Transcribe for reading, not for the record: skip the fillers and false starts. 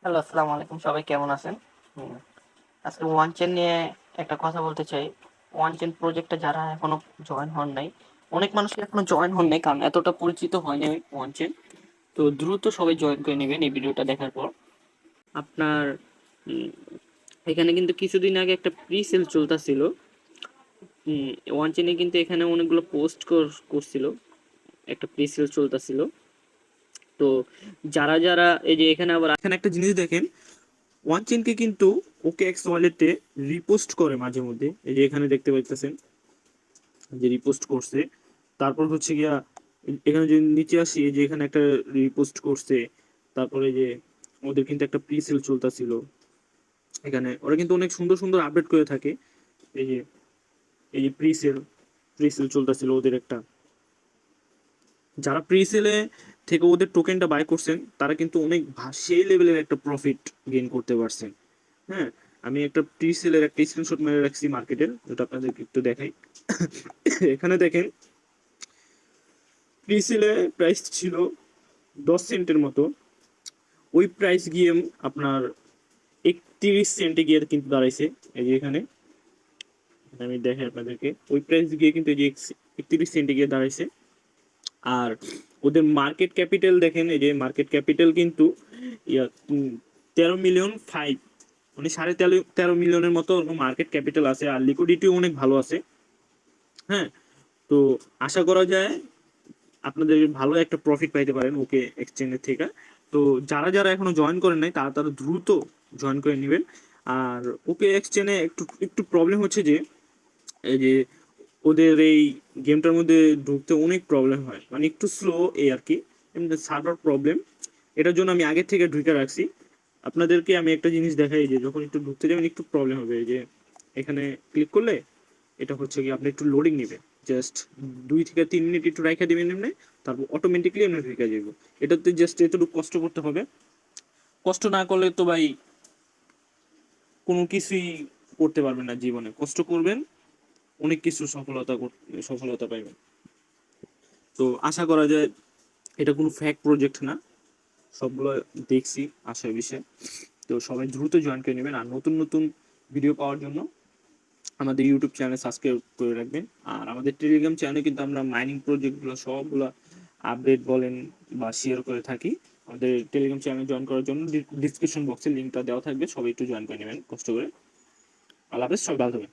Hello, আসসালামু আলাইকুম। সবাই কেমন আছেন? আজকে ওয়ান চেন নিয়ে একটা কথা বলতে চাই। ওয়ান চেন প্রজেক্টে যারা এখনো জয়েন হন নাই, অনেক মানুষই এখনো জয়েন হন নাই কারণ এতটা পরিচিত হয়নি ওয়ান চেন। তো দ্রুত সবাই জয়েন করে নেবেন এই ভিডিওটা দেখার পর। আপনার উম, এখানে কিন্তু কিছুদিন আগে একটা প্রি সেল চলতেছিল। ওয়ান চেনে কিন্তু এখানে অনেকগুলো পোস্ট করছিল, একটা প্রি সেল চলতেছিল। তো যারা যারা এই যে এখানে আবার এখানে একটা জিনিস দেখেন, ওয়ান চেনকে কিন্তু ওকে এক্স ওয়ালেটে রিপোস্ট করে মাঝে মধ্যে। এই যে এখানে দেখতে পাইতেছেন যে রিপোস্ট করছে। তারপর হচ্ছে গিয়া এখানে যদি নিচে আসি, এই যে এখানে একটা রিপোস্ট করছে। তারপরে যে ওদের কিন্তু একটা প্রি সেল চলতেছিল, এখানে ওরা কিন্তু অনেক সুন্দর সুন্দর আপডেট করে থাকে। এই যে এই যে প্রি সেল চলতেছিল ওদের একটা। যারা প্রি সেলে থেকে ওদের টোকেনটা বাই করছেন তারা কিন্তু অনেক সেই লেভেলের একটা প্রফিট গেইন করতে পারছেন। হ্যাঁ, আমি একটা প্রি সেলের একটা স্ক্রিনশট মেরে রাখছি মার্কেটের, যেটা আপনাদেরকে একটু দেখাই। এখানে দেখেন, প্রি সেলে প্রাইস ছিল 10 সেন্টের মতো। ওই প্রাইস গিয়ে আপনার 31 সেন্টে গিয়ে কিন্তু দাঁড়াইছে। এই যে এখানে আমি দেখাই আপনাদেরকে, ওই প্রাইস গিয়ে কিন্তু এই যে 31 সেন্টে গিয়ে দাঁড়াইছে। আর ওদের মার্কেট ক্যাপিটাল দেখেন, এই যে মার্কেট ক্যাপিটাল কিন্তু 13 মিলিয়ন 5, মানে 13.5 মিলিয়নের মতো মার্কেট ক্যাপিটাল আছে। আর লিকুইডিটিও অনেক ভালো আছে। হ্যাঁ, তো আশা করা যায় আপনাদের ভালো একটা প্রফিট পাইতে পারেন ওকে এক্সচেঞ্জের থেকে। তো যারা যারা এখনো জয়েন করেন নাই তারা তারা দ্রুত জয়েন করে নেবেন। আর ওকে এক্সচেঞ্জে একটু একটু প্রবলেম হচ্ছে যে, এই যে ওদের এই গেমটার মধ্যে ঢুকতে অনেক প্রবলেম হয়, মানে একটু স্লো এই আর কি, এমনি সার্ভার প্রবলেম। এটার জন্য আমি আগে থেকে ঢুকে রাখছি। আপনাদেরকে আমি একটা জিনিস দেখাই, যে যখন একটু ঢুকতে যাবেন একটু প্রবলেম হবে। এই যে এখানে ক্লিক করলে এটা হচ্ছে কি আপনি একটু লোডিং নেবে, জাস্ট 2 থেকে 3 মিনিট একটু রাখা দিবেন এমনি, তারপর অটোমেটিকলি এমনি ঢুকে যাবে। এটাতে জাস্ট এতটুকু কষ্ট করতে হবে। কষ্ট না করলে তো ভাই কোনো কিছুই করতে পারবেন না জীবনে। কষ্ট করবেন, অনেক কিছু সফলতা পাইবেন। তো আশা করা যায় এটা কোনো ফ্যাক প্রজেক্ট না, সবগুলো দেখছি আশার বিষয়ে। তো সবাই দ্রুত জয়েন করে নেবেন। আর নতুন নতুন ভিডিও পাওয়ার জন্য আমাদের ইউটিউব চ্যানেল সাবস্ক্রাইব করে রাখবেন। আর আমাদের টেলিগ্রাম চ্যানেলে কিন্তু আমরা মাইনিং প্রজেক্টগুলো সবগুলো আপডেট বলেন বা শেয়ার করে থাকি। আমাদের টেলিগ্রাম চ্যানেল জয়েন করার জন্য ডিসক্রিপশন বক্সে লিঙ্কটা দেওয়া থাকবে, সবাই একটু জয়েন করে নেবেন কষ্ট করে। আল্লাহ হাফেজ, সবাই ভালো থাকবেন।